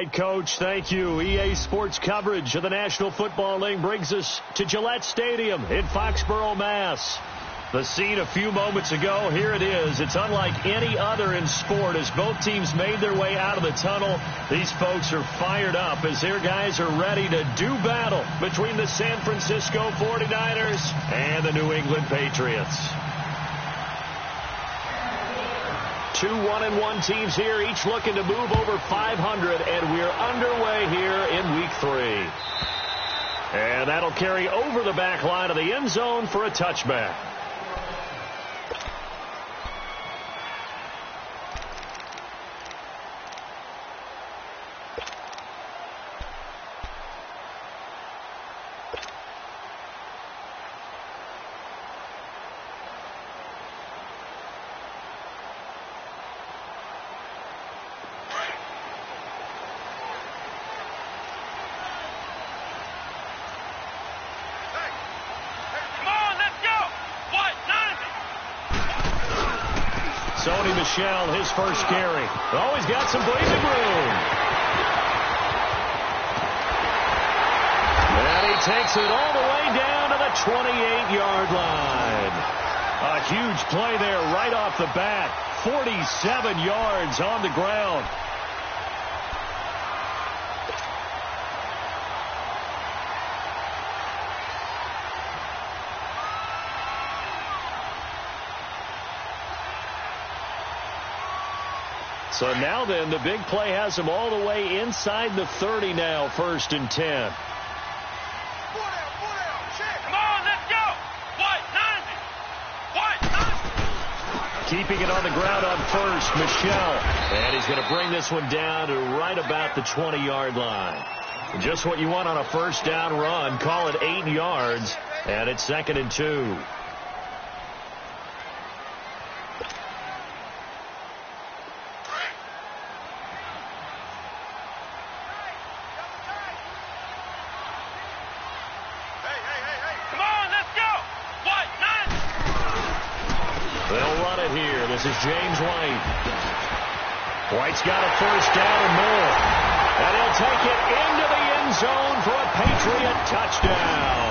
right, Coach. Thank you. EA Sports coverage of the National Football League brings us to Gillette Stadium in Foxborough, Mass. The scene a few moments ago, here it is. It's unlike any other in sport as both teams made their way out of the tunnel. These folks are fired up as their guys are ready to do battle between the San Francisco 49ers and the New England Patriots. Two 1-1 teams here, each looking to move over 500, and we're underway here in Week 3. And that'll carry over the back line of the end zone for a touchback. Sony Michel, his first carry. Oh, he's got some breathing room. And he takes it all the way down to the 28-yard line. A huge play there right off the bat. 47 yards on the ground. So now then, the big play has him all the way inside the 30 now, 1st and 10. Come on, let's go. Keeping it on the ground on first, Michel. And he's going to bring this one down to right about the 20-yard line. Just what you want on a first down run. Call it 8 yards, and it's 2nd and 2. This is James White. White's got a first down and more. And he'll take it into the end zone for a Patriot touchdown.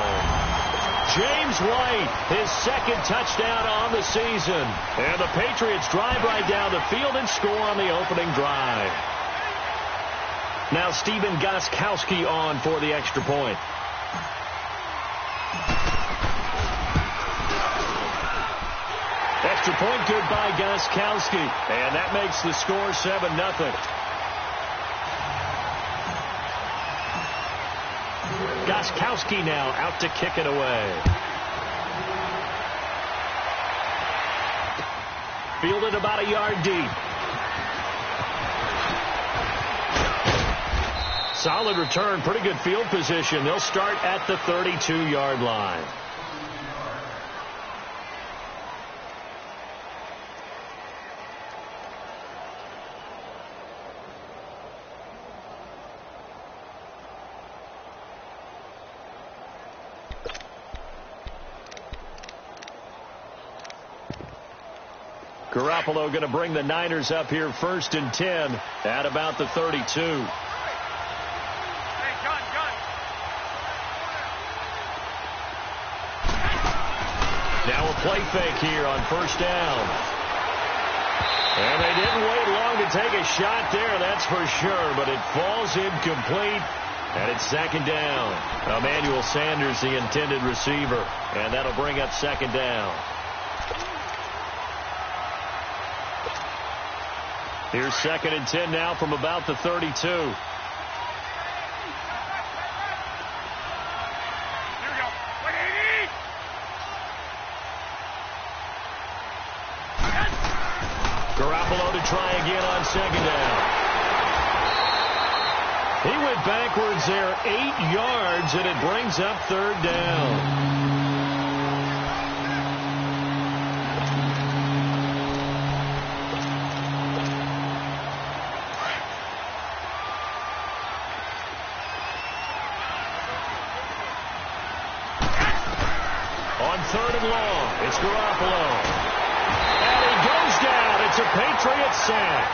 James White, his 2nd touchdown on the season. And the Patriots drive right down the field and score on the opening drive. Now Stephen Gostkowski on for the extra point. Extra point good by Gostkowski. And that makes the score 7-0. Gostkowski now out to kick it away. Fielded about a yard deep. Solid return, pretty good field position. They'll start at the 32-yard line. Garoppolo going to bring the Niners up here 1st and 10 at about the 32. Now a play fake here on first down. And they didn't wait long to take a shot there, that's for sure, but it falls incomplete, and it's 2nd down. Emmanuel Sanders, the intended receiver, and that'll bring up 2nd down. Here's 2nd and 10 now from about the 32. Garoppolo to try again on 2nd down. He went backwards there 8 yards, and it brings up 3rd down. On 3rd and long, it's Garoppolo. And he goes down. It's a Patriot sack.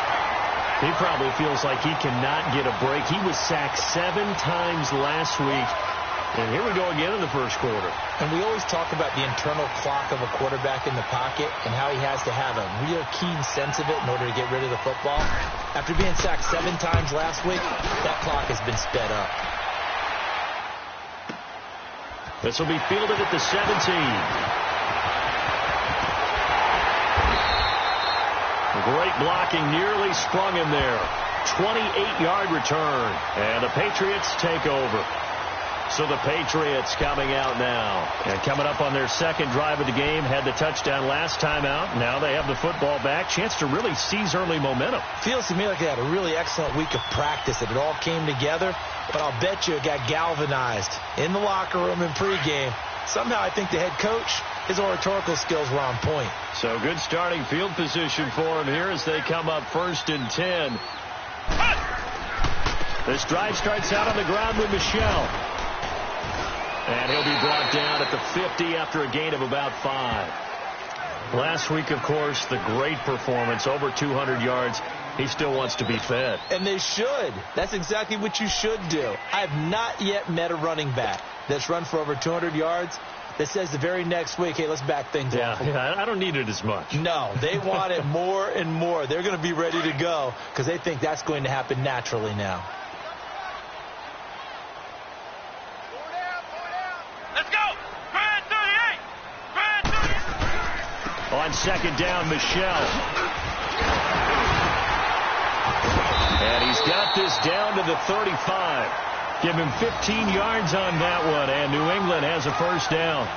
He probably feels like he cannot get a break. He was sacked 7 times last week. And here we go again in the first quarter. And we always talk about the internal clock of a quarterback in the pocket and how he has to have a real keen sense of it in order to get rid of the football. After being sacked 7 times last week, that clock has been sped up. This will be fielded at the 17. Great blocking, nearly sprung him there. 28-yard return, and the Patriots take over. So the Patriots coming out now. And coming up on their second drive of the game, had the touchdown last time out. Now they have the football back. Chance to really seize early momentum. Feels to me like they had a really excellent week of practice, that it all came together. But I'll bet you it got galvanized in the locker room in pregame. Somehow I think the head coach, his oratorical skills were on point. So good starting field position for him here as they come up 1st and 10. This drive starts out on the ground with Michel. And he'll be brought down at the 50 after a gain of about 5. Last week, of course, the great performance, over 200 yards. He still wants to be fed. And they should. That's exactly what you should do. I have not yet met a running back that's run for over 200 yards that says the very next week, hey, let's back things up. Yeah, I don't need it as much. No, they want it more and more. They're going to be ready to go because they think that's going to happen naturally now. Let's go! Grand 38! Grand 38! On second down, Michel. And he's got this down to the 35. Give him 15 yards on that one, and New England has a first down.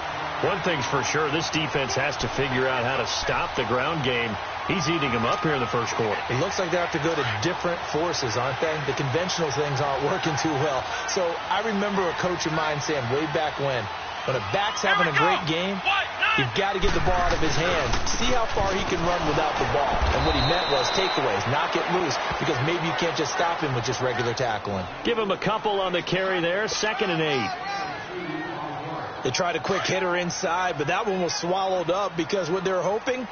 One thing's for sure, this defense has to figure out how to stop the ground game. He's eating them up here in the first quarter. It looks like they have to go to different forces, aren't they? The conventional things aren't working too well. So I remember a coach of mine saying way back when a back's having a great game, you've got to get the ball out of his hands. See how far he can run without the ball. And what he meant was takeaways, knock it loose, because maybe you can't just stop him with just regular tackling. Give him a couple on the carry there, 2nd and 8. They tried a quick hitter inside, but that one was swallowed up because what they're hoping,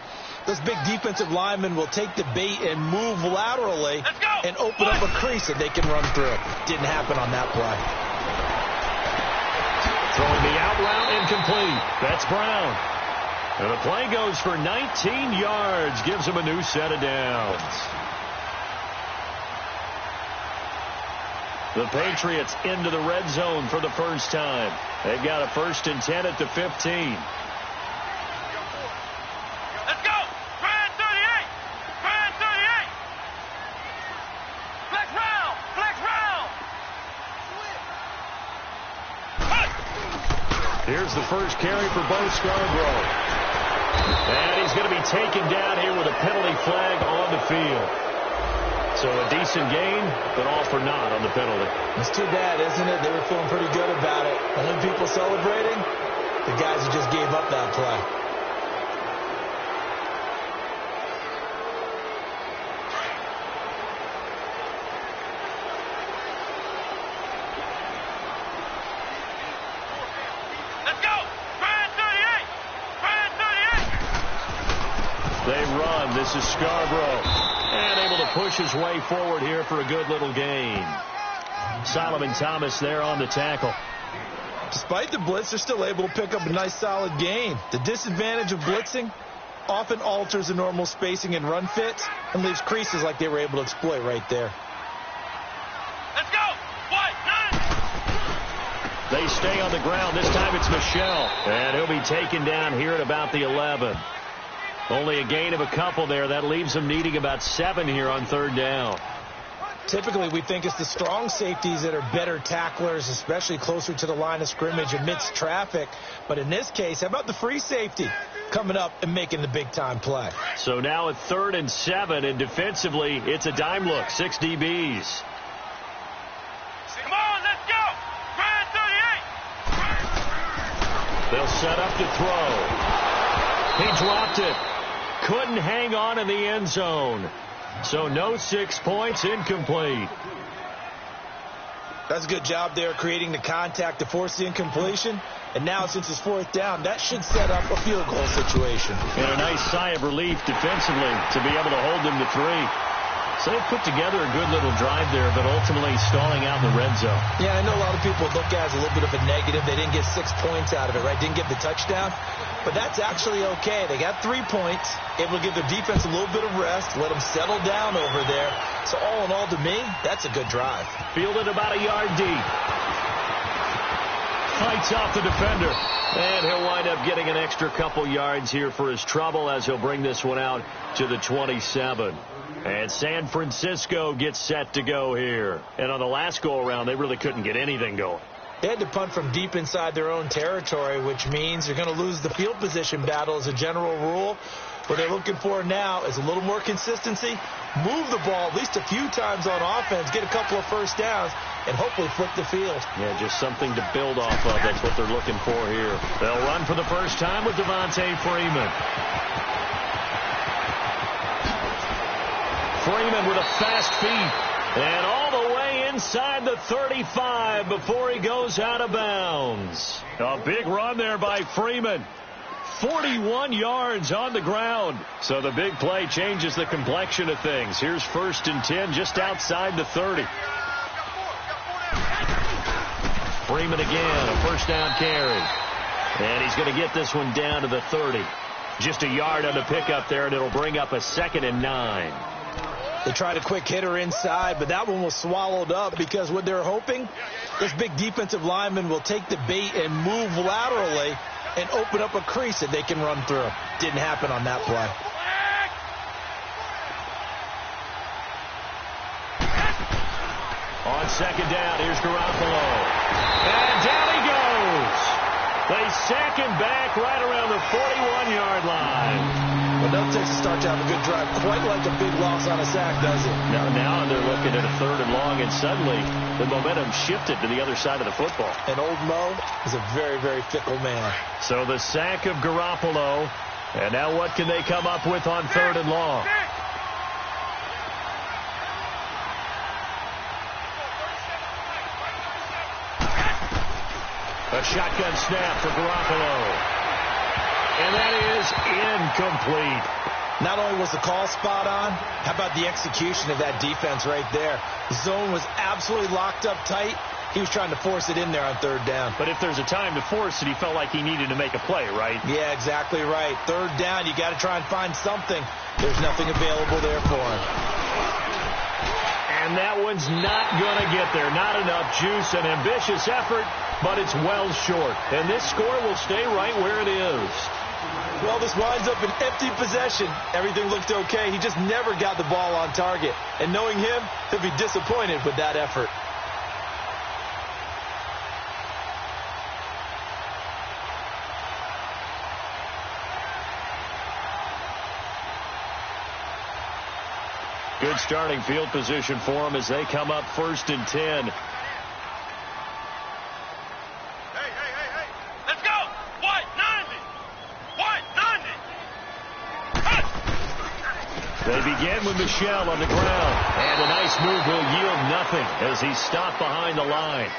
those big defensive linemen will take the bait and move laterally and open up a crease that they can run through. Didn't happen on that play. Throwing the out route, incomplete. That's Brown. And the play goes for 19 yards. Gives him a new set of downs. The Patriots into the red zone for the first time. They've got a 1st and 10 at the 15. Let's go! Grand 38! Grand 38! Flex round! Flex round! Here's the first carry for Bo Scarborough. And he's going to be taken down here with a penalty flag on the field. So a decent gain, but all for naught on the penalty. It's too bad, isn't it? They were feeling pretty good about it. Only people celebrating, the guys who just gave up that play. This is Scarborough, and able to push his way forward here for a good little gain. Solomon Thomas there on the tackle. Despite the blitz, they're still able to pick up a nice solid gain. The disadvantage of blitzing often alters the normal spacing and run fits and leaves creases like they were able to exploit right there. Let's go! They stay on the ground. This time it's Michel, and he'll be taken down here at about the 11. Only a gain of a couple there. That leaves them needing about 7 here on 3rd down. Typically, we think it's the strong safeties that are better tacklers, especially closer to the line of scrimmage amidst traffic. But in this case, how about the free safety coming up and making the big-time play? So now at 3rd and 7, and defensively, it's a dime look. 6 DBs. Come on, let's go! Grand 38! They'll set up to throw. He dropped it. Couldn't hang on in the end zone. So no 6 points, incomplete. That's a good job there creating the contact to force the incompletion. And now since it's 4th down, that should set up a field goal situation. And a nice sigh of relief defensively to be able to hold them to 3. So they put together a good little drive there, but ultimately stalling out in the red zone. Yeah, I know a lot of people look at it as a little bit of a negative. They didn't get 6 points out of it, right? Didn't get the touchdown. But that's actually okay. They got 3 points, able to give their defense a little bit of rest, let them settle down over there. So all in all, to me, that's a good drive. Fielded about a yard deep. Fights off the defender. And he'll wind up getting an extra couple yards here for his trouble as he'll bring this one out to the 27. And San Francisco gets set to go here. And on the last go-around, they really couldn't get anything going. They had to punt from deep inside their own territory, which means they're going to lose the field position battle as a general rule. What they're looking for now is a little more consistency, move the ball at least a few times on offense, get a couple of first downs, and hopefully flip the field. Yeah, just something to build off of. That's what they're looking for here. They'll run for the first time with Devontae Freeman. Freeman with a fast feet. And all the way inside the 35 before he goes out of bounds. A big run there by Freeman. 41 yards on the ground. So the big play changes the complexion of things. Here's 1st and 10 just outside the 30. Freeman again, a first down carry. And he's going to get this one down to the 30. Just a yard on the pickup there, and it'll bring up a 2nd and 9. They tried a quick hitter inside, but that one was swallowed up because what they're hoping, this big defensive lineman will take the bait and move laterally and open up a crease that they can run through. Didn't happen on that play. On 2nd down, here's Garoppolo. And down he goes. They sack him back right around the 41-yard line. Well, no Texas start to have a good drive, quite like a big loss on a sack, does it? Now they're looking at a 3rd and long, and suddenly the momentum shifted to the other side of the football. And old Mo is a very, very fickle man. So the sack of Garoppolo, and now what can they come up with on 3rd and long? A shotgun snap for Garoppolo. And that is incomplete. Not only was the call spot on, how about the execution of that defense right there? The zone was absolutely locked up tight. He was trying to force it in there on 3rd down. But if there's a time to force it, he felt like he needed to make a play, right? Yeah, exactly right. 3rd down, you got to try and find something. There's nothing available there for him. And that one's not going to get there. Not enough juice. An ambitious effort, but it's well short. And this score will stay right where it is. Well, this winds up an empty possession. Everything looked okay. He just never got the ball on target. And knowing him, he'll be disappointed with that effort. Good starting field position for them as they come up 1st and 10. Let's go! White 90! White 90! They begin with Michel on the ground. And a nice move will yield nothing as he's stopped behind the line.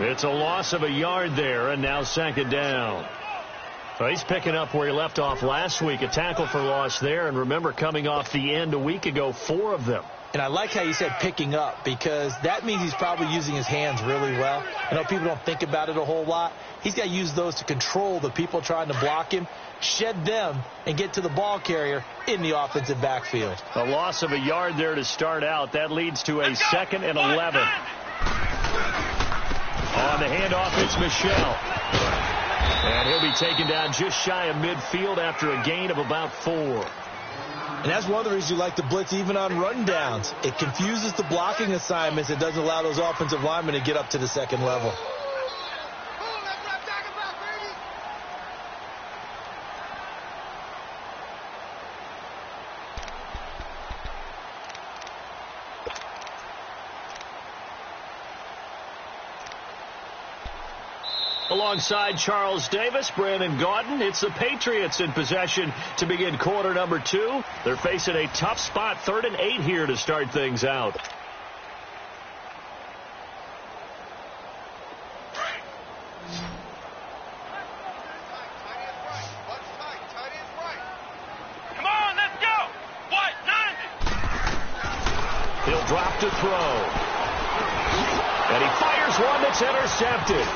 It's a loss of a yard there, and now 2nd down. Well, he's picking up where he left off last week. A tackle for loss there. And remember, coming off the end a week ago, 4 of them. And I like how you said picking up, because that means he's probably using his hands really well. I know people don't think about it a whole lot. He's got to use those to control the people trying to block him, shed them, and get to the ball carrier in the offensive backfield. A loss of a yard there to start out. That leads to a 2nd and 11. On the handoff, it's Michel. And he'll be taken down just shy of midfield after a gain of about 4. And that's one of the reasons you like to blitz even on rundowns. It confuses the blocking assignments. It doesn't allow those offensive linemen to get up to the 2nd level. Alongside Charles Davis, Brandon Gaudin, it's the Patriots in possession to begin quarter number 2. They're facing a tough spot, 3rd and 8 here to start things out. Come on, let's go! White 90! to throw. And he fires one that's intercepted.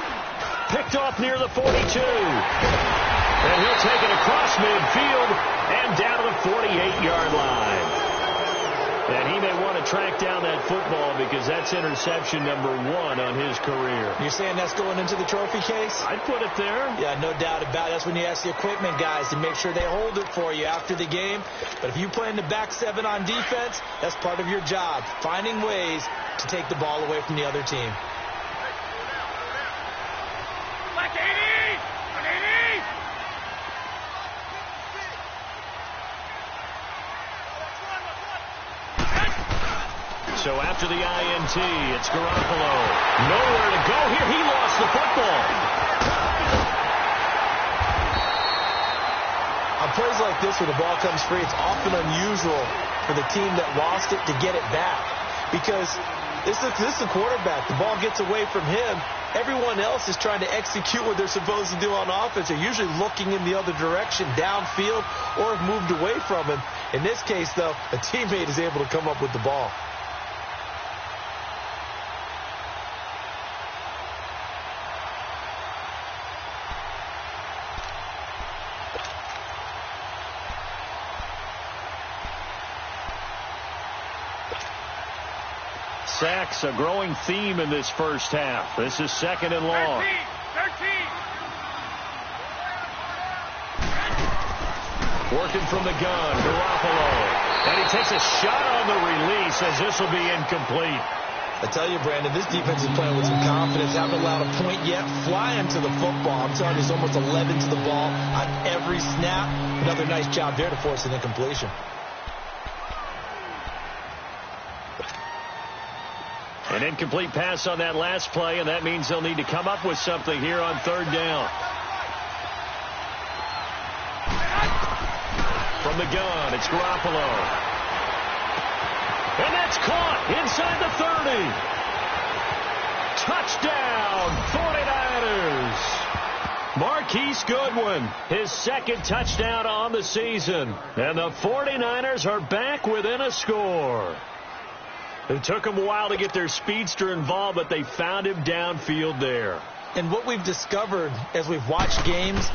Picked off near the 42. And he'll take it across midfield and down to the 48-yard line. And he may want to track down that football because that's interception number 1 on his career. You're saying that's going into the trophy case? I'd put it there. Yeah, no doubt about it. That's when you ask the equipment guys to make sure they hold it for you after the game. But if you play in the back 7 on defense, that's part of your job, finding ways to take the ball away from the other team. So after the INT, it's Garoppolo. Nowhere to go here. He lost the football. On plays like this where the ball comes free, it's often unusual for the team that lost it to get it back. Because this is the quarterback. The ball gets away from him. Everyone else is trying to execute what they're supposed to do on offense. They're usually looking in the other direction, downfield, or have moved away from him. In this case, though, a teammate is able to come up with the ball. Sacks, a growing theme in this first half. This is 2nd and long. 13. Working from the gun, Garoppolo. And he takes a shot on the release as this will be incomplete. I tell you, Brandon, this defense is playing with some confidence. Haven't allowed a point yet. Flying to the football. I'm telling you, it's almost 11 to the ball on every snap. Another nice job there to force an incompletion. An incomplete pass on that last play, and that means they'll need to come up with something here on 3rd down. From the gun, it's Garoppolo. And that's caught inside the 30. Touchdown, 49ers. Marquise Goodwin, his 2nd touchdown on the season. And the 49ers are back within a score. It took them a while to get their speedster involved, but they found him downfield there. And what we've discovered as we've watched games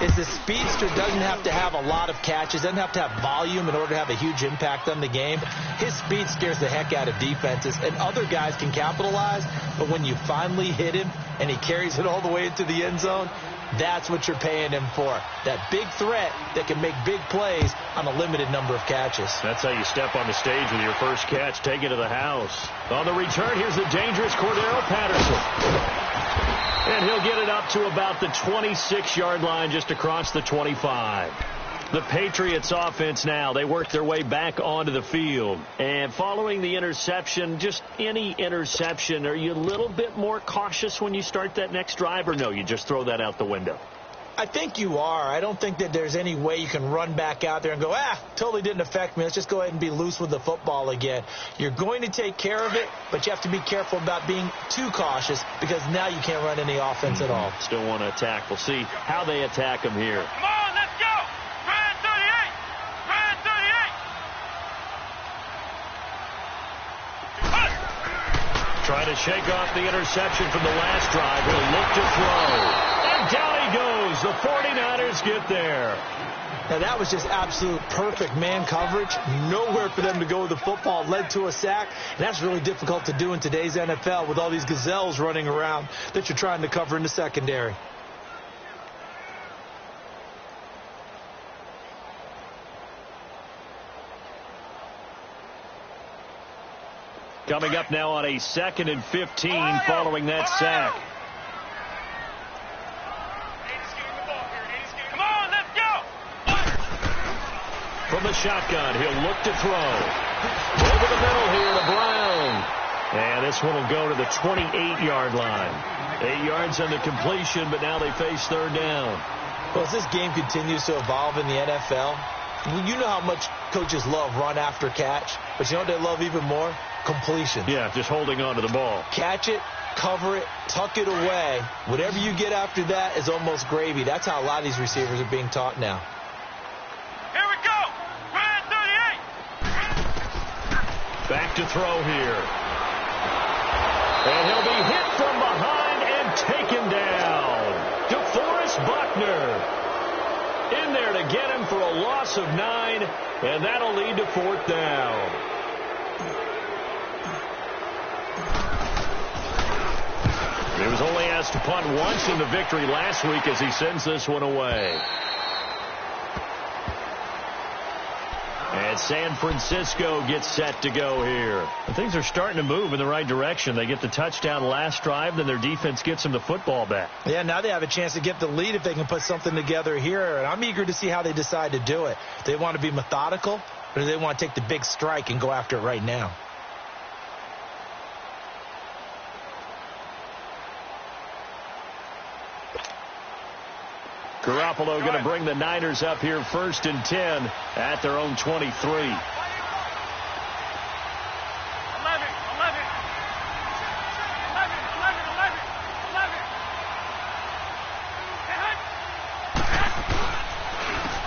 is the speedster doesn't have to have a lot of catches, doesn't have to have volume in order to have a huge impact on the game. His speed scares the heck out of defenses, and other guys can capitalize, but when you finally hit him and he carries it all the way into the end zone, that's what you're paying him for. That big threat that can make big plays on a limited number of catches. That's how you step on the stage with your first catch. Take it to the house. On the return, here's the dangerous Cordero Patterson. And he'll get it up to about the 26-yard line, just across the 25. The Patriots offense now, they work their way back onto the field. And following the interception, just any interception, are you a little bit more cautious when you start that next drive, or no, you just throw that out the window? I think you are. I don't think that there's any way you can run back out there and go, totally didn't affect me. Let's just go ahead and be loose with the football again. You're going to take care of it, but you have to be careful about being too cautious because now you can't run any offense at all. Still want to attack. We'll see how they attack them here. Come on, let's go! Brand 38! Brand 38! Trying to shake off the interception from the last drive. He'll look to throw. And down he goes. The 49ers get there. Now, that was just absolute perfect man coverage. Nowhere for them to go with the football. Led to a sack. And that's really difficult to do in today's NFL with all these gazelles running around that you're trying to cover in the secondary. Coming up now on a 2nd and 15 following that sack. Come on, let's go! From the shotgun, he'll look to throw. Over the middle here to Brown. And this one will go to the 28-yard line. 8 yards on the completion, but now they face 3rd down. Well, as this game continues to evolve in the NFL, you know how much coaches love run after catch, but you know what they love even more? Completion. Yeah, just holding on to the ball. Catch it, cover it, tuck it away. Whatever you get after that is almost gravy. That's how a lot of these receivers are being taught now. Here we go! Brand 38! Back to throw here. And he'll be hit from behind and taken down. DeForest Buckner in there to get him for a loss of 9, and that'll lead to 4th down. He was only asked to punt once in the victory last week as he sends this one away. And San Francisco gets set to go here. And things are starting to move in the right direction. They get the touchdown last drive, then their defense gets them the football back. Yeah, now they have a chance to get the lead if they can put something together here. And I'm eager to see how they decide to do it. They want to be methodical, or do they want to take the big strike and go after it right now? Garoppolo going to bring the Niners up here 1st and 10 at their own 23. 11.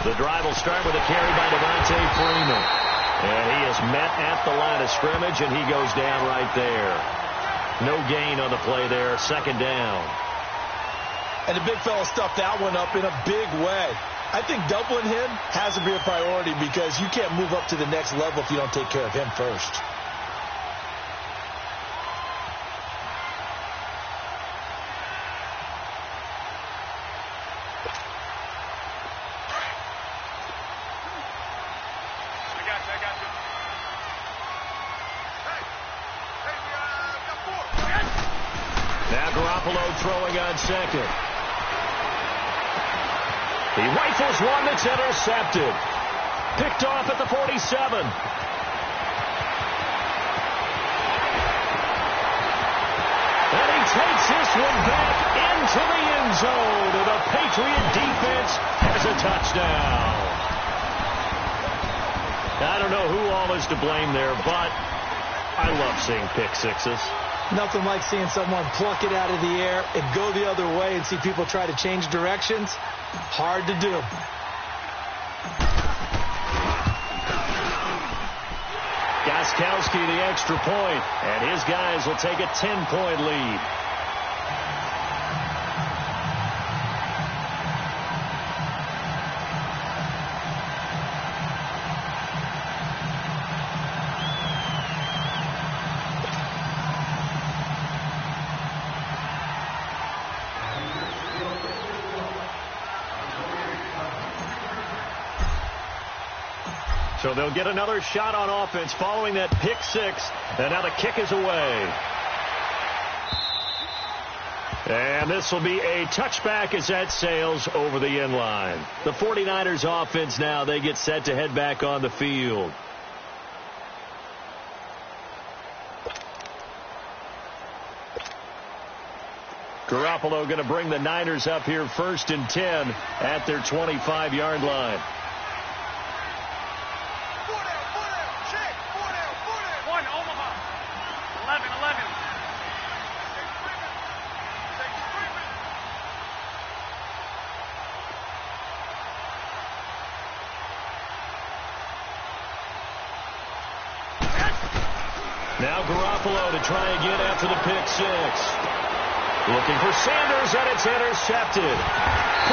The drive will start with a carry by Devontae Freeman. And he is met at the line of scrimmage, and he goes down right there. No gain on the play there, 2nd down. And the big fella stuffed that one up in a big way. I think doubling him has to be a priority because you can't move up to the next level if you don't take care of him first. I got you. Now Garoppolo throwing on 2nd. He rifles one that's intercepted. Picked off at the 47. And he takes this one back into the end zone. And the Patriot defense has a touchdown. I don't know who all is to blame there, but I love seeing pick sixes. Nothing like seeing someone pluck it out of the air and go the other way and see people try to change directions. Hard to do. Gostkowski the extra point, and his guys will take a 10-point lead. So they'll get another shot on offense following that pick six. And now the kick is away. And this will be a touchback as that sails over the end line. The 49ers offense now, they get set to head back on the field. Garoppolo going to bring the Niners up here 1st and 10 at their 25-yard line. Now Garoppolo to try again after the pick six. Looking for Sanders, and it's intercepted.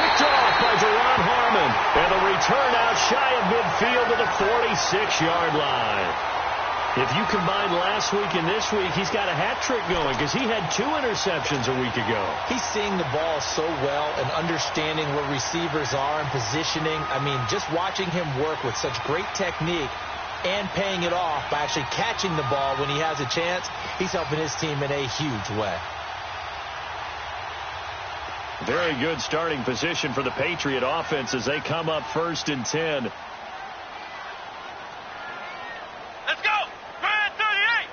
Picked off by Deron Harmon. And the return out shy of midfield to the 46-yard line. If you combine last week and this week, he's got a hat trick going because he had 2 interceptions a week ago. He's seeing the ball so well and understanding where receivers are and positioning. I mean, just watching him work with such great technique and paying it off by actually catching the ball when he has a chance, he's helping his team in a huge way. Very good starting position for the Patriot offense as they come up 1st and 10. Let's go! 38!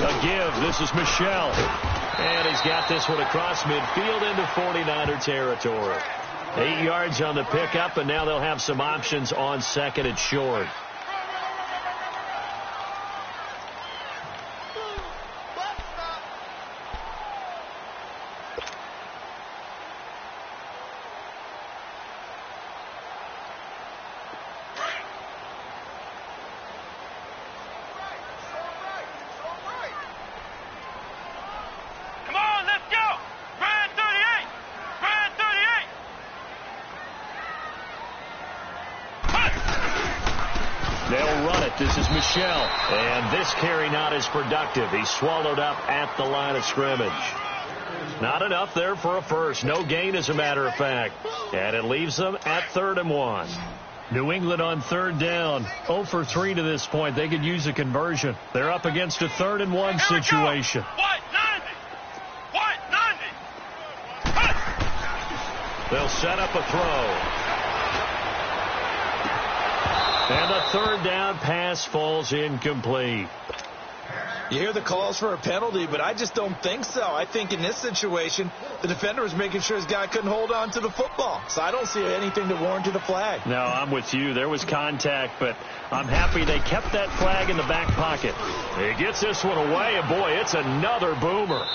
A give. This is Michel. And he's got this one across midfield into 49er territory. 8 yards on the pickup, and now they'll have some options on 2nd and short. This is Michelle. And this carry not as productive. He's swallowed up at the line of scrimmage. Not enough there for a first. No gain, as a matter of fact. And it leaves them at 3rd and 1. New England on 3rd down. 0 for 3 to this point. They could use a conversion. They're up against a 3rd and 1 situation. They'll set up a throw. And the 3rd down pass falls incomplete. You hear the calls for a penalty, but I just don't think so. I think in this situation, the defender was making sure his guy couldn't hold on to the football. So I don't see anything to warrant a flag. No, I'm with you. There was contact, but I'm happy they kept that flag in the back pocket. He gets this one away, and boy, it's another boomer.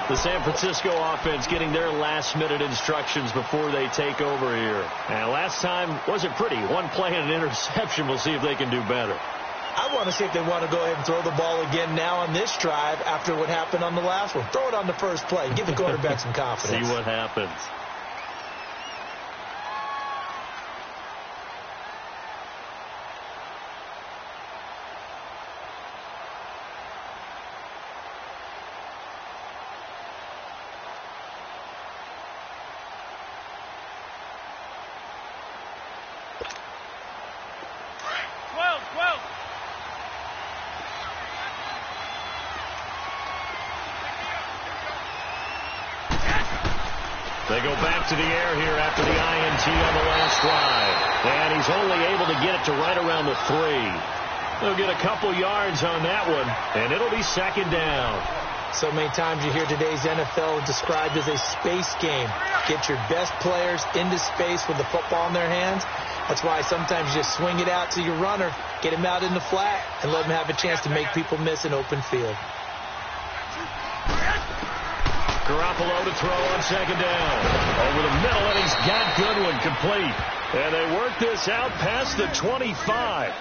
The San Francisco offense getting their last-minute instructions before they take over here. And last time wasn't pretty. One play and an interception. We'll see if they can do better. I want to see if they want to go ahead and throw the ball again now on this drive after what happened on the last one. Throw it on the first play. Give the quarterback some confidence. See what happens. They go back to the air here after the INT on the last drive. And he's only able to get it to right around the 3. They'll get a couple yards on that one, and it'll be 2nd down. So many times you hear today's NFL described as a space game. Get your best players into space with the football in their hands. That's why sometimes you just swing it out to your runner, get him out in the flat, and let him have a chance to make people miss an open field. Garoppolo to throw on 2nd down. Over the middle, and he's got Goodwin complete. And they work this out past the 25.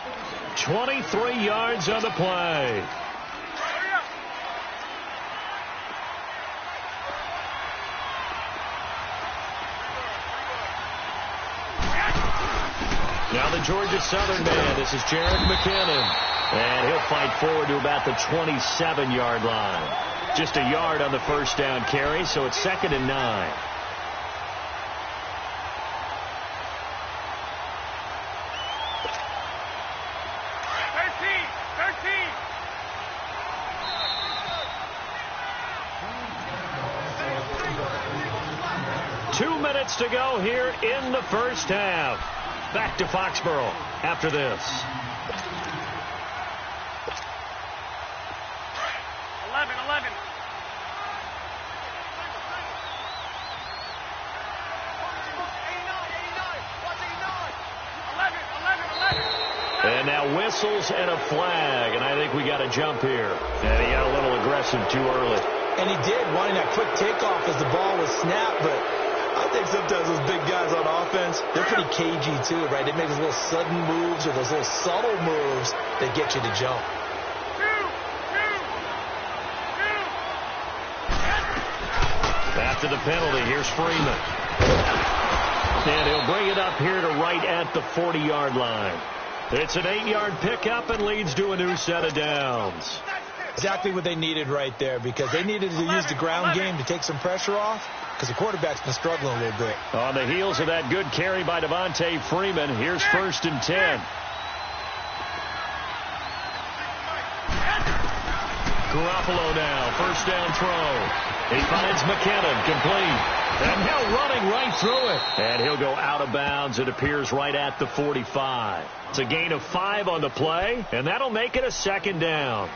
23 yards on the play. Now the Georgia Southern man. This is Jerick McKinnon. And he'll fight forward to about the 27-yard line. Just a yard on the first down carry, so it's 2nd and 9. Two minutes to go here in the first half. Back to Foxborough after this. 11. And now whistles and a flag, and I think we got a jump here. And he got a little aggressive too early. And he did, wanting that quick takeoff as the ball was snapped, but I think sometimes those big guys on offense, they're pretty cagey too, right? They make those little sudden moves or those little subtle moves that get you to jump. After the penalty, here's Freeman. And he'll bring it up here to right at the 40-yard line. It's an 8-yard pickup and leads to a new set of downs. Exactly what they needed right there, because they needed to use the ground game to take some pressure off, because the quarterback's been struggling a little bit. On the heels of that good carry by Devontae Freeman, here's 1st and 10. Garoppolo now, first down throw. He finds McKinnon, complete. And now running right through it. And he'll go out of bounds. It appears right at the 45. It's a gain of 5 on the play, and that'll make it a 2nd down.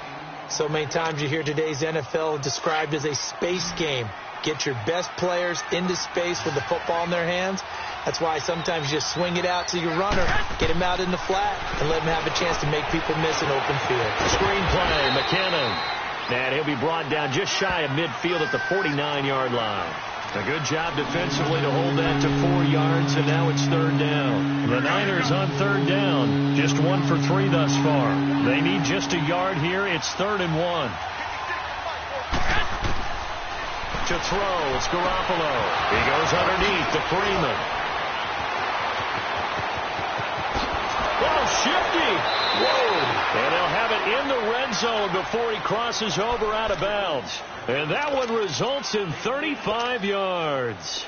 So many times you hear today's NFL described as a space game. Get your best players into space with the football in their hands. That's why sometimes you just swing it out to your runner, get him out in the flat, and let him have a chance to make people miss an open field. Screen play, McKinnon. And he'll be brought down just shy of midfield at the 49-yard line. A good job defensively to hold that to 4 yards, and now it's 3rd down. The Niners on 3rd down, just 1 for 3 thus far. They need just a yard here. It's 3rd and 1. To throw, it's Garoppolo. He goes underneath to Freeman. shifty. Whoa. And they'll have it in the red zone before he crosses over out of bounds. And that one results in 35 yards.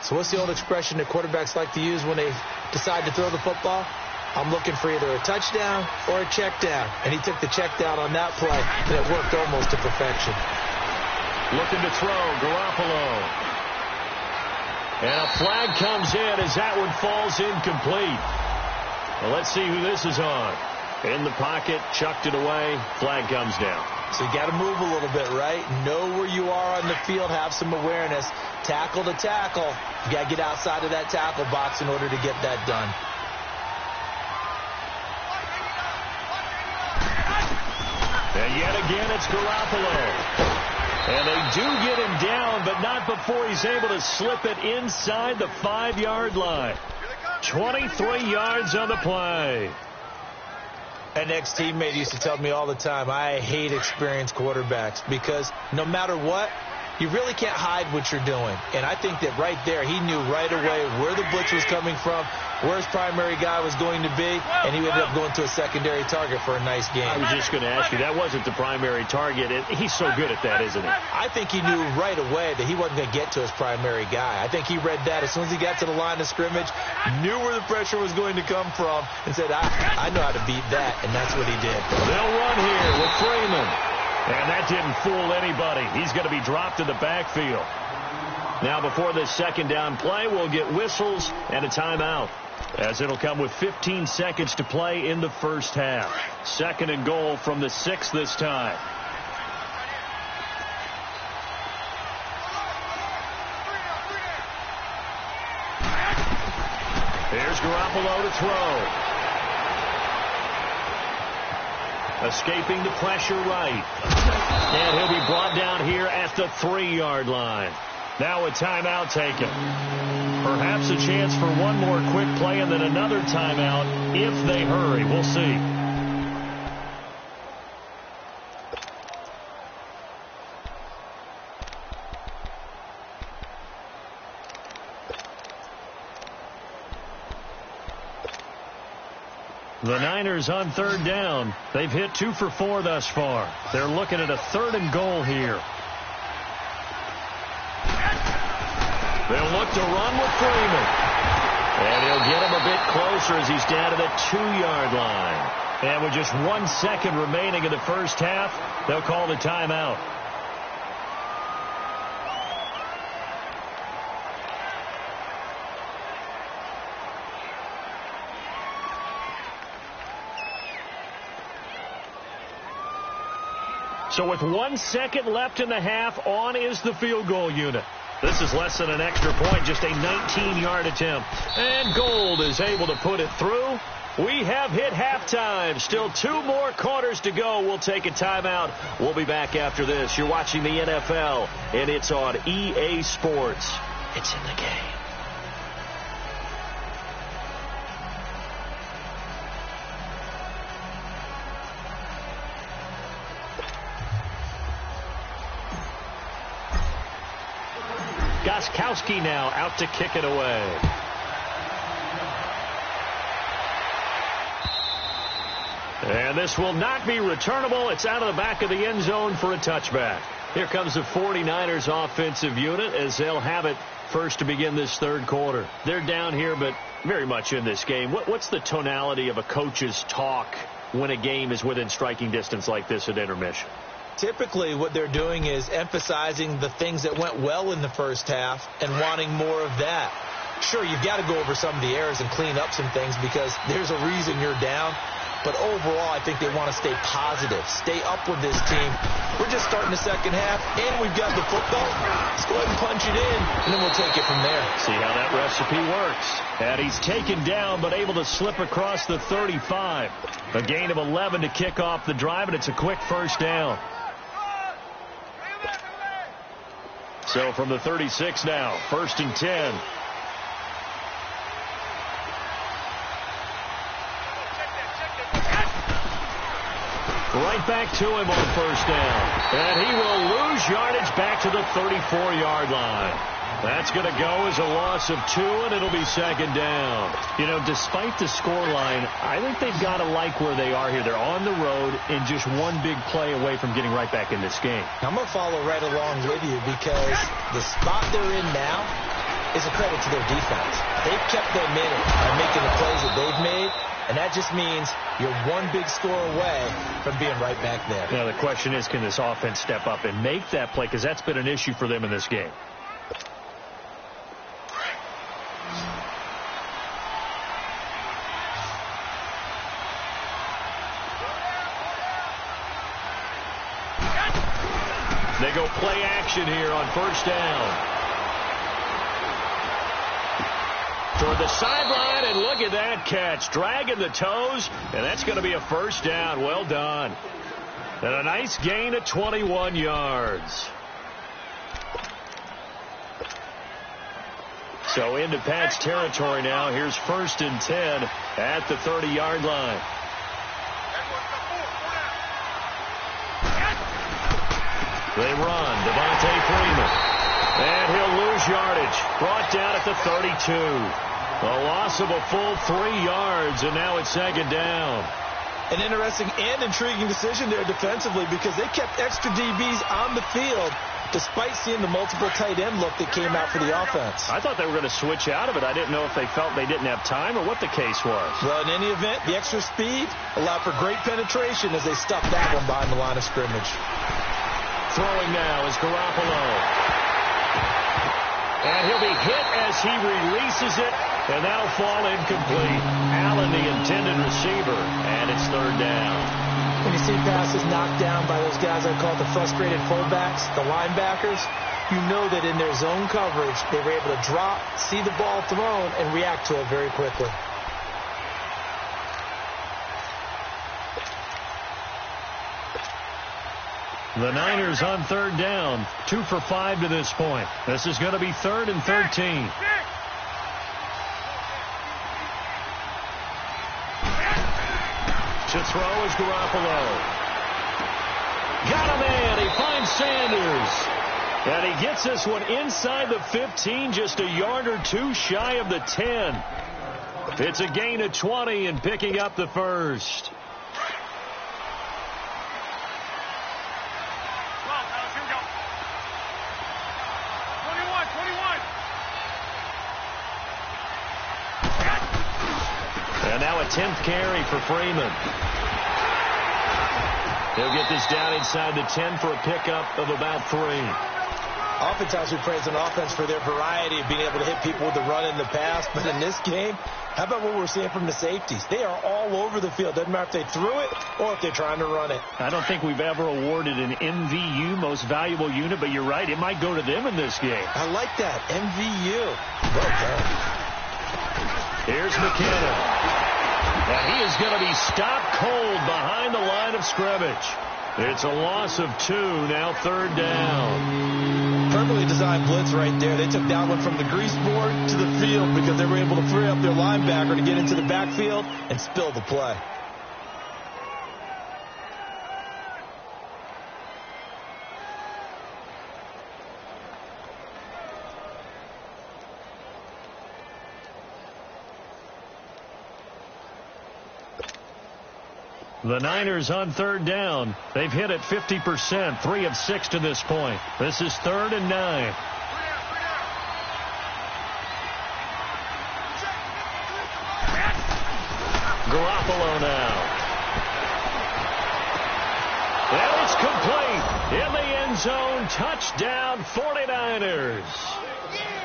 So what's the old expression that quarterbacks like to use when they decide to throw the football? I'm looking for either a touchdown or a check down. And he took the check down on that play, and it worked almost to perfection. Looking to throw, Garoppolo. And a flag comes in as that one falls incomplete. Well, let's see who this is on. In the pocket, chucked it away, flag comes down. So you got to move a little bit, right? Know where you are on the field, have some awareness. Tackle to tackle. You got to get outside of that tackle box in order to get that done. And yet again, it's Garoppolo. And they do get him down, but not before he's able to slip it inside the 5-yard line. 23 yards on the play. An ex-teammate used to tell me all the time, I hate experienced quarterbacks because no matter what, you really can't hide what you're doing. And I think that right there, he knew right away where the blitz was coming from, where his primary guy was going to be, and he ended up going to a secondary target for a nice game. I was just going to ask you, that wasn't the primary target. He's so good at that, isn't he? I think he knew right away that he wasn't going to get to his primary guy. I think he read that as soon as he got to the line of scrimmage, knew where the pressure was going to come from, and said, I know how to beat that, and that's what he did. They'll run here with Freeman. And that didn't fool anybody. He's going to be dropped in the backfield. Now, before this second down play, we'll get whistles and a timeout, as it'll come with 15 seconds to play in the first half. Second and goal from the 6 this time. Here's Garoppolo to throw. Escaping the pressure right. And he'll be brought down here at the 3-yard line. Now a timeout taken. Perhaps a chance for one more quick play and then another timeout if they hurry. We'll see. The Niners on third down. They've hit 2 for 4 thus far. They're looking at a 3rd and goal here. They'll look to run with Freeman. And he'll get him a bit closer as he's down to the 2-yard line. And with just 1 second remaining in the first half, they'll call the timeout. So with 1 second left in the half, on is the field goal unit. This is less than an extra point, just a 19-yard attempt. And Gold is able to put it through. We have hit halftime. Still 2 more quarters to go. We'll take a timeout. We'll be back after this. You're watching the NFL, and it's on EA Sports. It's in the game. Goskowski now out to kick it away. And this will not be returnable. It's out of the back of the end zone for a touchback. Here comes the 49ers offensive unit as they'll have it first to begin this third quarter. They're down here, but very much in this game. What's the tonality of a coach's talk when a game is within striking distance like this at intermission? Typically, what they're doing is emphasizing the things that went well in the first half and wanting more of that. Sure, you've got to go over some of the errors and clean up some things because there's a reason you're down. But overall, I think they want to stay positive, stay up with this team. We're just starting the second half, and we've got the football. Let's go ahead and punch it in, and then we'll take it from there. See how that recipe works. And he's taken down, but able to slip across the 35. A gain of 11 to kick off the drive, and it's a quick first down. So from the 36 now, 1st and 10. Right back to him on first down. And he will lose yardage back to the 34-yard line. That's going to go as a loss of 2, and it'll be second down. You know, despite the scoreline, I think they've got to like where they are here. They're on the road and just one big play away from getting right back in this game. I'm going to follow right along with you because the spot they're in now is a credit to their defense. They've kept them in it by making the plays that they've made, and that just means you're one big score away from being right back there. Now, the question is, can this offense step up and make that play? Because that's been an issue for them in this game. They go play action here on first down. Toward the sideline, and look at that catch. Dragging the toes, and that's going to be a first down. Well done. And a nice gain of 21 yards. So into Pat's territory now. Here's 1st and 10 at the 30-yard line. They run. Devontae Freeman. And he'll lose yardage. Brought down at the 32. A loss of a full 3 yards, and now it's second down. An interesting and intriguing decision there defensively because they kept extra DBs on the field despite seeing the multiple tight end look that came out for the offense. I thought they were going to switch out of it. I didn't know if they felt they didn't have time or what the case was. Well, in any event, the extra speed allowed for great penetration as they stuffed that one behind the line of scrimmage. Throwing now is Garoppolo. And he'll be hit as he releases it, and that'll fall incomplete. Allen, the intended receiver, and it's third down. When you see passes knocked down by those guys I call the frustrated fullbacks, the linebackers, you know that in their zone coverage, they were able to drop, see the ball thrown, and react to it very quickly. The Niners on third down, 2 for 5 to this point. This is going to be 3rd and 13. To throw is Garoppolo. Got him in. He finds Sanders. And he gets this one inside the 15, just a yard or 2 shy of the 10. It's a gain of 20 and picking up the first. And now a 10th carry for Freeman. He'll get this down inside the 10 for a pickup of about 3. Oftentimes we praise an offense for their variety of being able to hit people with the run in the pass. But in this game, how about what we're seeing from the safeties? They are all over the field. Doesn't matter if they threw it or if they're trying to run it. I don't think we've ever awarded an MVU, most valuable unit, but you're right. It might go to them in this game. I like that. MVU. Well done. Here's McKinnon. And he is going to be stopped cold behind the line of scrimmage. It's a loss of 2, now third down. Perfectly designed blitz right there. They took that one from the grease board to the field because they were able to free up their linebacker to get into the backfield and spill the play. The Niners on third down. They've hit it 50%, 3 of 6 to this point. This is 3rd and 9. Garoppolo now. And it's complete. In the end zone, touchdown 49ers.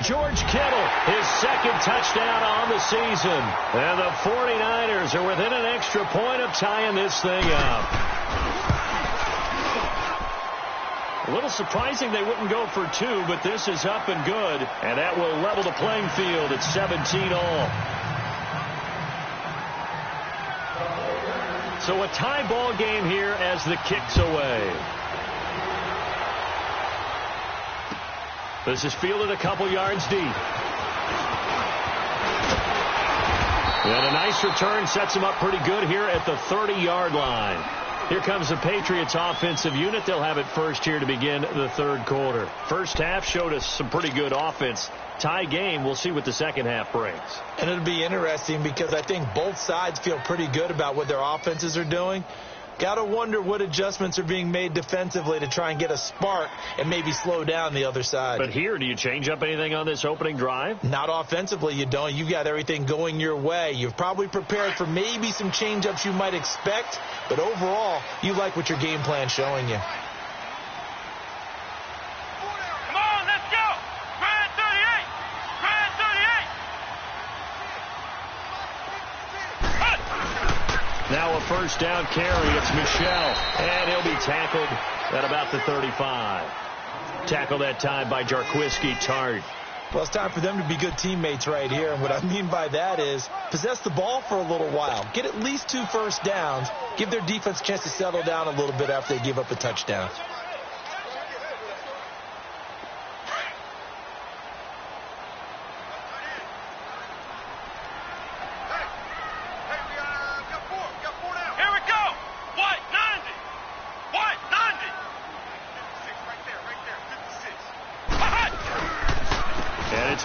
George Kittle, his 2nd touchdown on the season. And the 49ers are within an extra point of tying this thing up. A little surprising they wouldn't go for 2, but this is up and good. And that will level the playing field at 17 all. So a tie ball game here as the kick's away. This is fielded a couple yards deep. And a nice return sets him up pretty good here at the 30-yard line. Here comes the Patriots offensive unit. They'll have it first here to begin the third quarter. First half showed us some pretty good offense. Tie game. We'll see what the second half brings. And it'll be interesting because I think both sides feel pretty good about what their offenses are doing. Got to wonder what adjustments are being made defensively to try and get a spark and maybe slow down the other side. But here, do you change up anything on this opening drive? Not offensively, you don't. You've got everything going your way. You've probably prepared for maybe some change-ups you might expect, but overall, you like what your game plan's showing you. Come on, let's go. Ryan 38. Ryan 38. Now a first down carry. It's Michel. And he'll be tackled at about the 35. Tackled that time by Jarquiski Tart. Well, it's time for them to be good teammates right here. And what I mean by that is possess the ball for a little while. Get at least 2 first downs. Give their defense a chance to settle down a little bit after they give up a touchdown.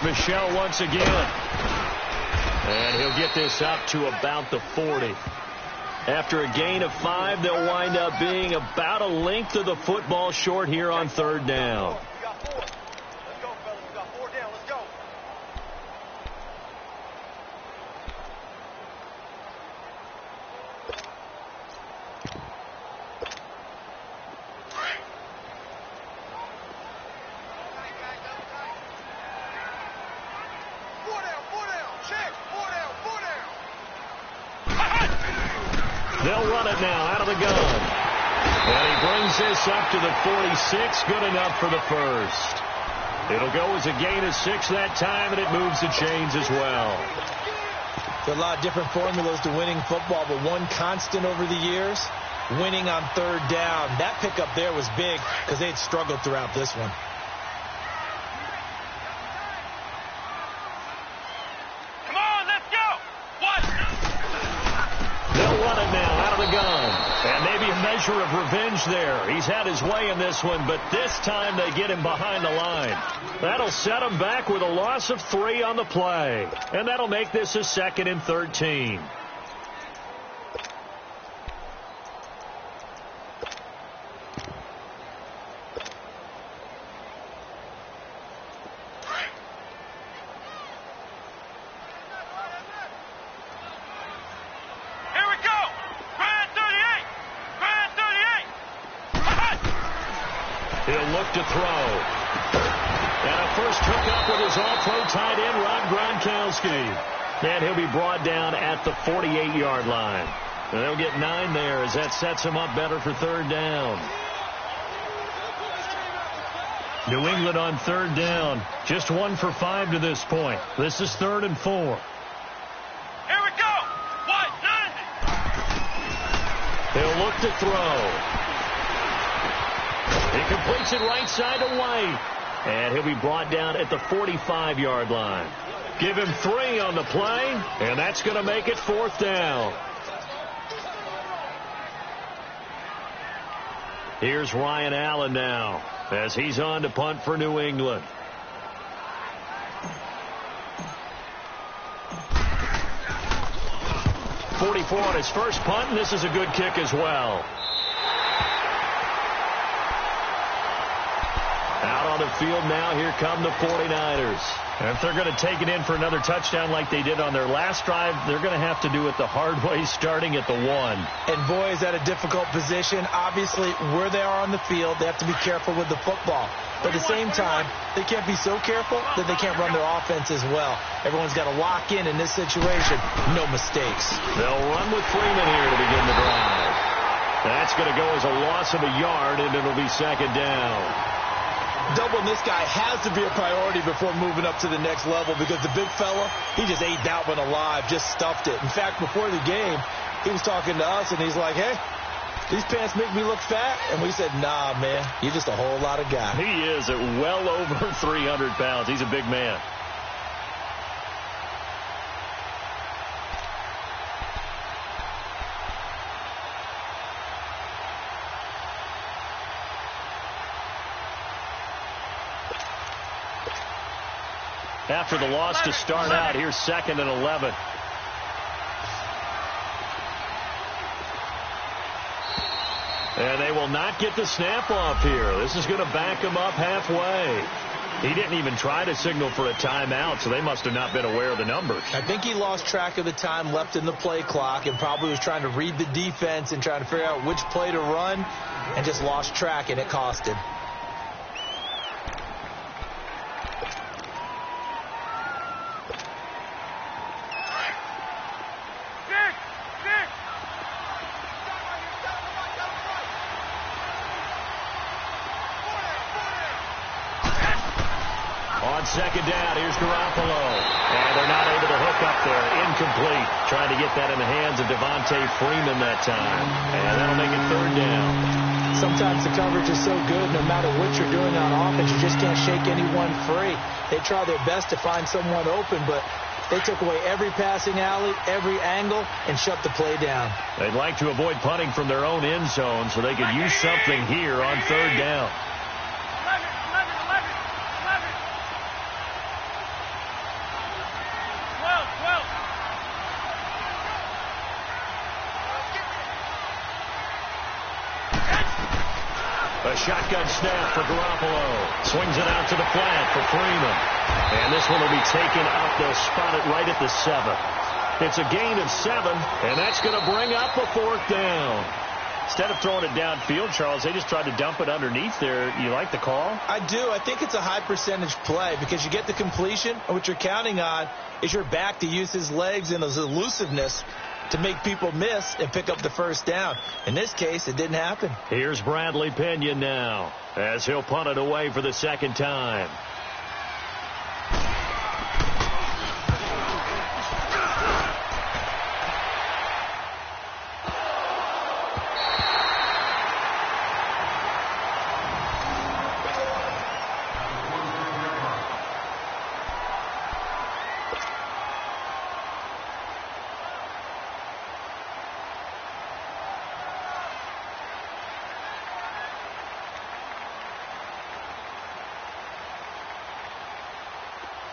Michel once again. And he'll get this up to about the 40. After a gain of 5, they'll wind up being about a length of the football short here on third down. They'll run it now out of the gun. And he brings this up to the 46. Good enough for the first. It'll go as a gain of 6 that time, and it moves the chains as well. There are a lot of different formulas to winning football, but one constant over the years, winning on third down. That pickup there was big because they'd struggled throughout this one. And maybe a measure of revenge there. He's had his way in this one, but this time they get him behind the line. That'll set him back with a loss of 3 on the play. And that'll make this a 2nd and 13. He'll look to throw. And a first hookup with his all-pro tight end, Rob Gronkowski. And he'll be brought down at the 48-yard line. And they'll get 9 there as that sets him up better for third down. New England on third down. Just 1 for 5 to this point. This is 3rd and 4. Here we go. What? 90. He'll look to throw. He completes it right side to White. And he'll be brought down at the 45-yard line. Give him 3 on the play, and that's going to make it 4th down. Here's Ryan Allen now as he's on to punt for New England. .44 on his first punt, and this is a good kick as well. Out on the field now, here come the 49ers. And if they're going to take it in for another touchdown like they did on their last drive, they're going to have to do it the hard way, starting at the 1. And boy, is that a difficult position. Obviously, where they are on the field, they have to be careful with the football. But at the same time, they can't be so careful that they can't run their offense as well. Everyone's got to lock in this situation. No mistakes. They'll run with Freeman here to begin the drive. That's going to go as a loss of a yard, and it'll be 2nd down. Doubling this guy has to be a priority before moving up to the next level because the big fella, he just ate that one alive, just stuffed it. In fact, before the game, he was talking to us, and he's like, hey, these pants make me look fat. And we said, nah, man, you're just a whole lot of guy. He is at well over 300 pounds. He's a big man. after the loss to start out. Here's 2nd and 11. And they will not get the snap off here. This is going to back him up halfway. He didn't even try to signal for a timeout, so they must have not been aware of the numbers. I think he lost track of the time left in the play clock and probably was trying to read the defense and trying to figure out which play to run and just lost track, and it cost him. On 2nd down, here's Garoppolo. And they're not able to hook up there. Incomplete. Trying to get that in the hands of Devontae Freeman that time. And that'll make it 3rd down. Sometimes the coverage is so good, no matter what you're doing on offense, you just can't shake anyone free. They try their best to find someone open, but they took away every passing alley, every angle, and shut the play down. They'd like to avoid punting from their own end zone so they could use something here on 3rd down. A shotgun snap for Garoppolo. Swings it out to the flat for Freeman. And this one will be taken up. They'll spot it right at the 7. It's a gain of 7, and that's going to bring up a 4th down. Instead of throwing it downfield, Charles, they just tried to dump it underneath there. You like the call? I do. I think it's a high percentage play because you get the completion, and what you're counting on is your back to use his legs and his elusiveness to make people miss and pick up the 1st down. In this case, it didn't happen. Here's Bradley Pinion now as he'll punt it away for the 2nd time.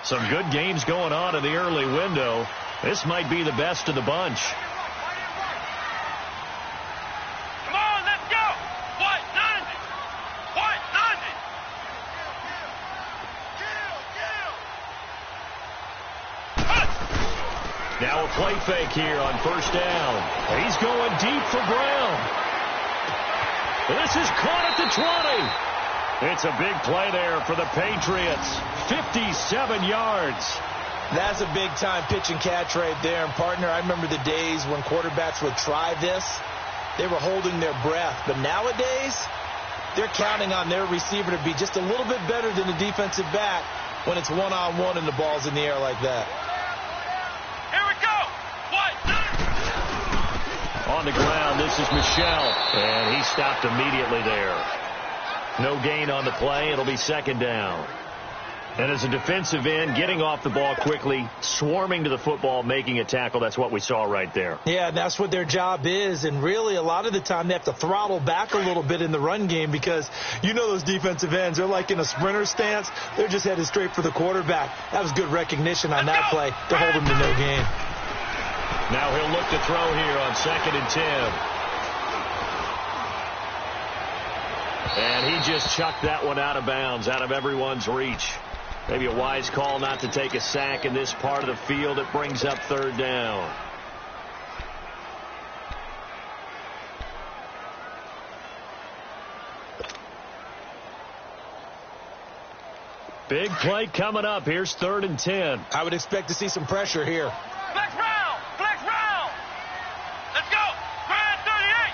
Some good games going on in the early window. This might be the best of the bunch. Come on, let's go. White 90. White 90. Now a play fake here on 1st down. He's going deep for Brown. This is caught at the 20. It's a big play there for the Patriots. 57 yards. That's a big-time pitch and catch right there. And, partner, I remember the days when quarterbacks would try this. They were holding their breath. But nowadays, they're counting on their receiver to be just a little bit better than the defensive back when it's one-on-one and the ball's in the air like that. Here we go. White 90. On the ground, this is Michelle. And he stopped immediately there. No gain on the play. It'll be 2nd down. And as a defensive end, getting off the ball quickly, swarming to the football, making a tackle, that's what we saw right there. Yeah, that's what their job is. And really, a lot of the time, they have to throttle back a little bit in the run game because you know those defensive ends, they're like in a sprinter stance. They're just headed straight for the quarterback. That was good recognition on that play to hold him to no gain. Now he'll look to throw here on 2nd and 10. And he just chucked that one out of bounds, out of everyone's reach. Maybe a wise call not to take a sack in this part of the field. It brings up 3rd down. Big play coming up. Here's 3rd and 10. I would expect to see some pressure here. Flex round. Flex round. Let's go. Brad 38.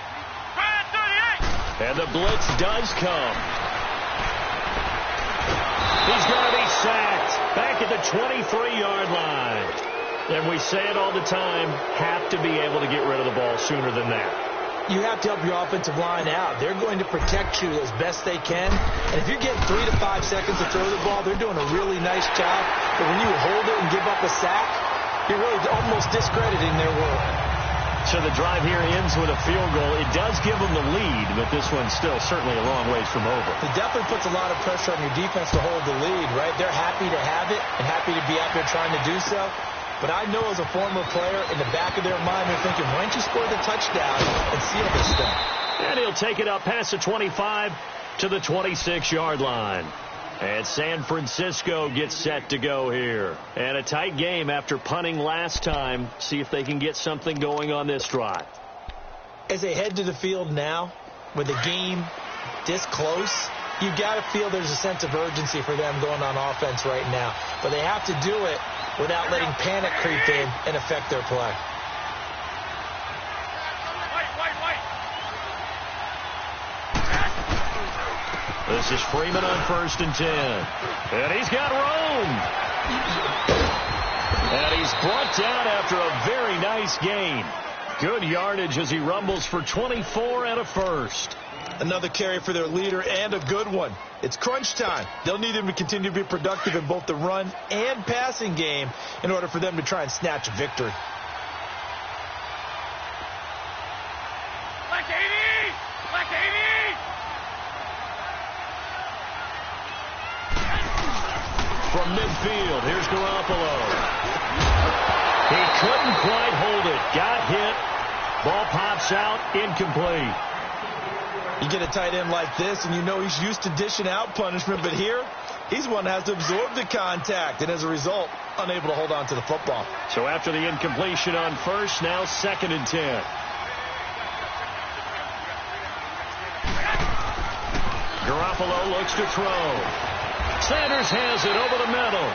Brad 38. And the blitz does come. He's going to be sacked back at the 23-yard line. And we say it all the time, have to be able to get rid of the ball sooner than that. You have to help your offensive line out. They're going to protect you as best they can. And if you're getting 3 to 5 seconds to throw the ball, they're doing a really nice job. But when you hold it and give up a sack, you're really almost discrediting their work. So the drive here ends with a field goal. It does give them the lead, but this one's still certainly a long ways from over. It definitely puts a lot of pressure on your defense to hold the lead, right? They're happy to have it and happy to be out there trying to do so. But I know as a former player, in the back of their mind, they're thinking, why don't you score the touchdown and seal this thing? And he'll take it up past the 25 to the 26-yard line. And San Francisco gets set to go here. And a tight game after punting last time. See if they can get something going on this drive. As they head to the field now, with the game this close, you've got to feel there's a sense of urgency for them going on offense right now. But they have to do it without letting panic creep in and affect their play. This is Freeman on 1st and 10. And he's got room. And he's brought down after a very nice gain. Good yardage as he rumbles for 24 and a first. Another carry for their leader and a good one. It's crunch time. They'll need him to continue to be productive in both the run and passing game in order for them to try and snatch a victory. Black 80! Black 80! From midfield, here's Garoppolo. He couldn't quite hold it. Got hit. Ball pops out. Incomplete. You get a tight end like this, and you know he's used to dishing out punishment, but here, he's one that has to absorb the contact, and as a result, unable to hold on to the football. So after the incompletion on first, now 2nd and 10. Garoppolo looks to throw. Sanders has it over the middle.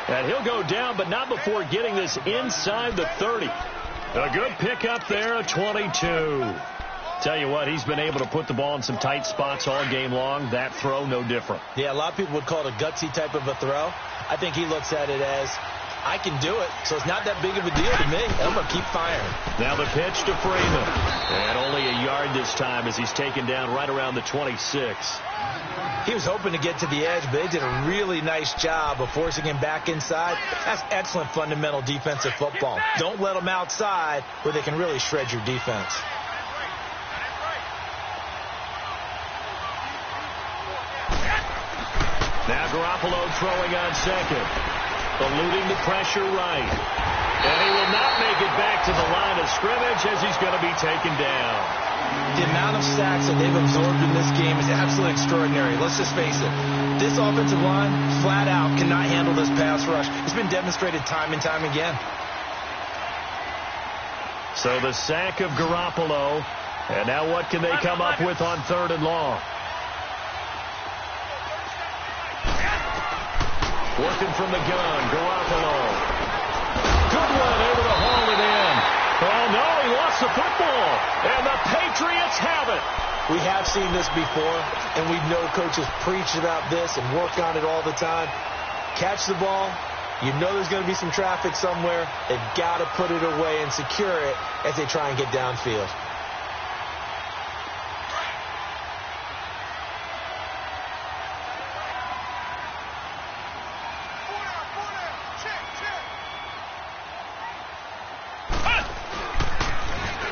And he'll go down, but not before getting this inside the 30. A good pickup there, a 22. Tell you what, he's been able to put the ball in some tight spots all game long. That throw, no different. Yeah, a lot of people would call it a gutsy type of a throw. I think he looks at it as, I can do it, so it's not that big of a deal to me. I'm going to keep firing. Now the pitch to Freeman. And only a yard this time as he's taken down right around the 26. He was hoping to get to the edge, but they did a really nice job of forcing him back inside. That's excellent fundamental defensive football. Don't let them outside where they can really shred your defense. Now Garoppolo throwing on second. Eluding the pressure right. And he will not make it back to the line of scrimmage as he's going to be taken down. The amount of sacks that they've absorbed in this game is absolutely extraordinary. Let's just face it. This offensive line, flat out, cannot handle this pass rush. It's been demonstrated time and time again. So the sack of Garoppolo. And now what can they come up with on 3rd and long? Working from the gun, Garoppolo. Good one, able to haul it in. Oh, no, he lost the football. And the Patriots have it. We have seen this before, and we know coaches preach about this and work on it all the time. Catch the ball. You know there's going to be some traffic somewhere. They've got to put it away and secure it as they try and get downfield.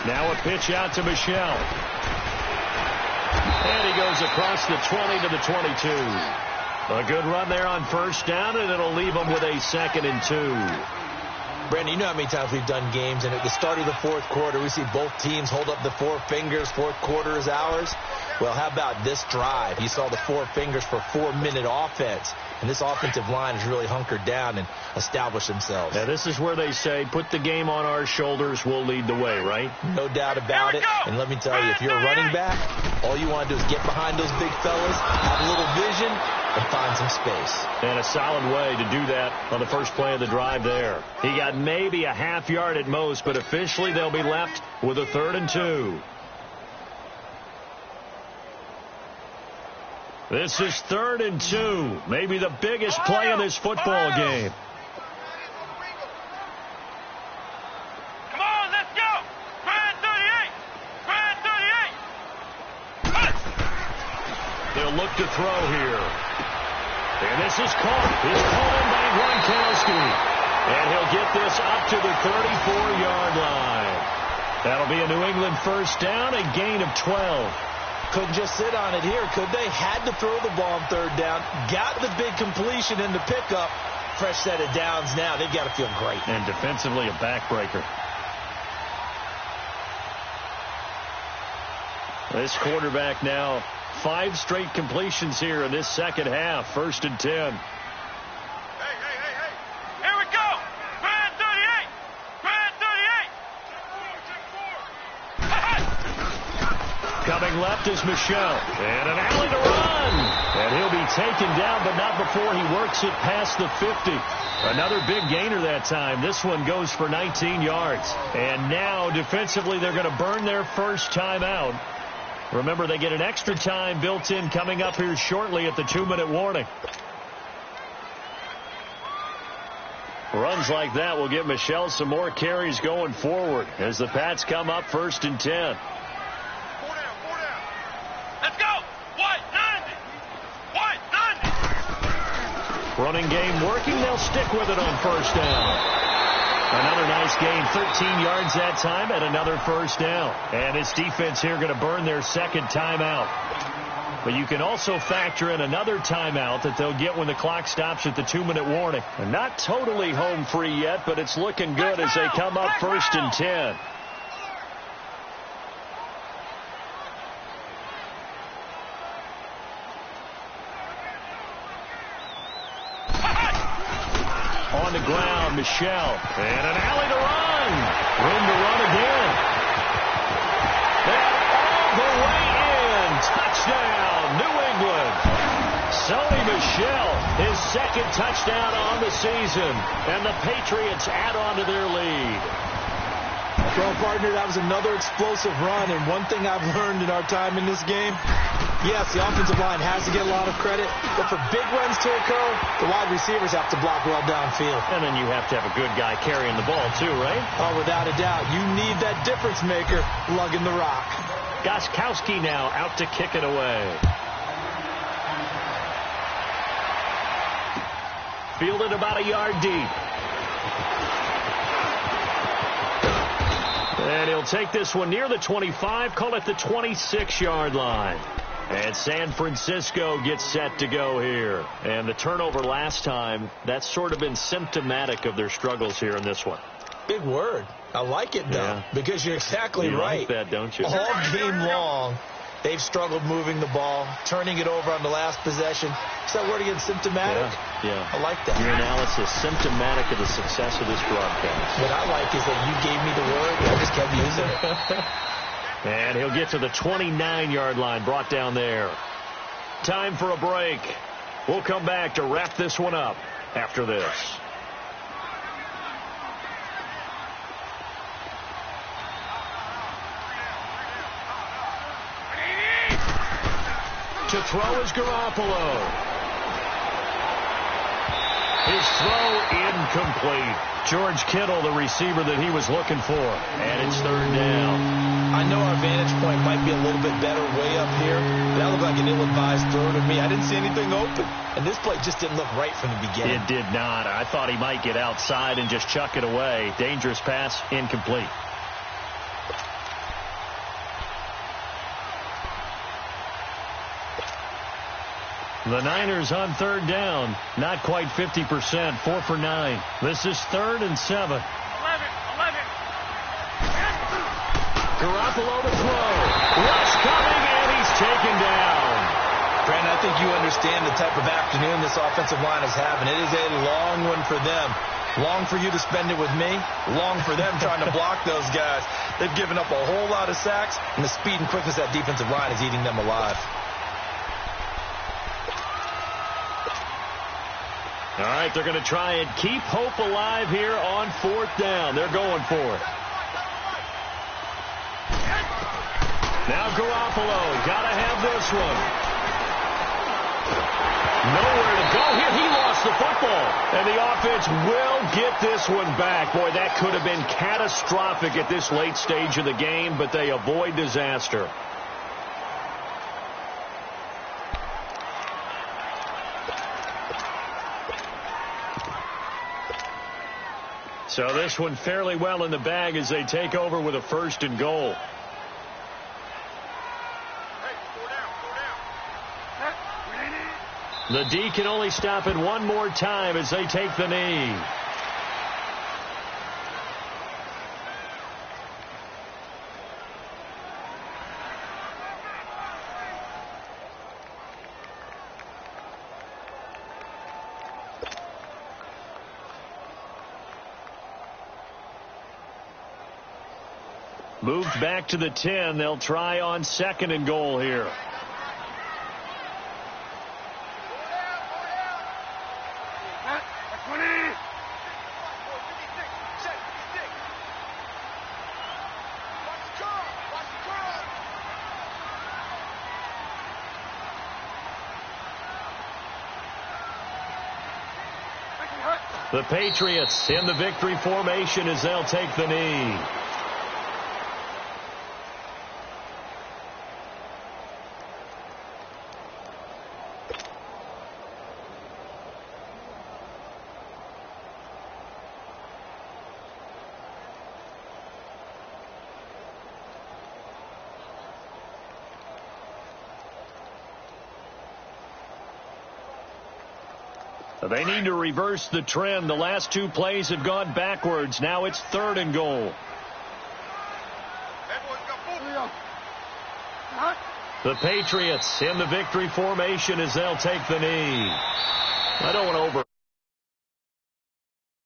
Now a pitch out to Michelle. And he goes across the 20 to the 22. A good run there on 1st down, and it'll leave them with a 2nd and 2. Brandon, you know how many times we've done games, and at the start of the 4th quarter, we see both teams hold up the 4 fingers, 4th quarter is ours. Well, how about this drive? You saw the 4 fingers for 4-minute offense, and this offensive line has really hunkered down and established themselves. Now, this is where they say, put the game on our shoulders, we'll lead the way, right? No doubt about it. And let me tell you, if you're a running back, all you want to do is get behind those big fellas, have a little vision, and find some space. And a solid way to do that on the first play of the drive there. He got maybe a half yard at most, but officially they'll be left with a 3rd and 2. This is 3rd and 2. Maybe the biggest play in this football game. Come on, let's go! Grand 38! Grand 38! They'll look to throw here. And this is caught. It's caught in by Gronkowski. And he'll get this up to the 34-yard line. That'll be a New England first down, a gain of 12. Couldn't just sit on it here, could they? Had to throw the ball on third down. Got the big completion in the pickup. Fresh set of downs now. They've got to feel great. And defensively, a backbreaker. This quarterback now, 5 straight completions here in this second half. 1st and 10. Hey. Here we go. Grand 38. Grand 38. Coming left is Michelle. And an alley to run. And he'll be taken down, but not before he works it past the 50. Another big gainer that time. This one goes for 19 yards. And now, defensively, they're going to burn their first timeout. Remember, they get an extra time built in coming up here shortly at the 2-minute warning. Runs like that will get Michelle some more carries going forward as the Pats come up 1st and 10. 4 down. Let's go. White 90. White 90. Running game working. They'll stick with it on 1st down. Another nice gain, 13 yards that time, and another first down. And its defense here going to burn their second timeout. But you can also factor in another timeout that they'll get when the clock stops at the 2-minute warning. And not totally home free yet, but it's looking good as they come up 1st and 10. On the ground, Michelle. And an alley to run. Room to run again. And all the way in. Touchdown, New England. Sony Michel, his second touchdown on the season. And the Patriots add on to their lead. Well, partner, that was another explosive run. And one thing I've learned in our time in this game, yes, the offensive line has to get a lot of credit, but for big runs to occur, the wide receivers have to block well downfield. And then you have to have a good guy carrying the ball, too, right? Oh, without a doubt. You need that difference maker lugging the rock. Gostkowski now out to kick it away. Fielded about a yard deep. And he'll take this one near the 25, call it the 26-yard line. And San Francisco gets set to go here. And the turnover last time, that's sort of been symptomatic of their struggles here in this one. Big word. I like it, though, because you're exactly right. You like that, don't you? All game long, they've struggled moving the ball, turning it over on the last possession. Is that word again, symptomatic? Yeah. I like that. Your analysis, symptomatic of the success of this broadcast. What I like is that you gave me the word, and I just kept using it. And he'll get to the 29-yard line, brought down there. Time for a break. We'll come back to wrap this one up after this. To throw is Garoppolo. His throw incomplete. George Kittle, the receiver that he was looking for. And it's 3rd down. I know our vantage point might be a little bit better way up here. That looked like an ill-advised throw to me. I didn't see anything open. And this play just didn't look right from the beginning. It did not. I thought he might get outside and just chuck it away. Dangerous pass, incomplete. The Niners on 3rd down. Not quite 50%. 4 for 9. This is 3rd and 7. 11. Garoppolo to throw. Rush coming, and he's taken down. Brandon, I think you understand the type of afternoon this offensive line is having. It is a long one for them. Long for you to spend it with me. Long for them trying to block those guys. They've given up a whole lot of sacks, and the speed and quickness of that defensive line is eating them alive. All right, they're going to try and keep hope alive here on 4th down. They're going for it. Now Garoppolo, got to have this one. Nowhere to go here. He lost the football. And the offense will get this one back. Boy, that could have been catastrophic at this late stage of the game, but they avoid disaster. So this one fairly well in the bag as they take over with a 1st and goal. The D can only stop it one more time as they take the knee. Moved back to the 10. They'll try on 2nd and goal here. The Patriots in the victory formation as they'll take the knee. They need to reverse the trend. The last 2 plays have gone backwards. Now it's 3rd and goal. The Patriots in the victory formation as they'll take the knee. I don't want to over.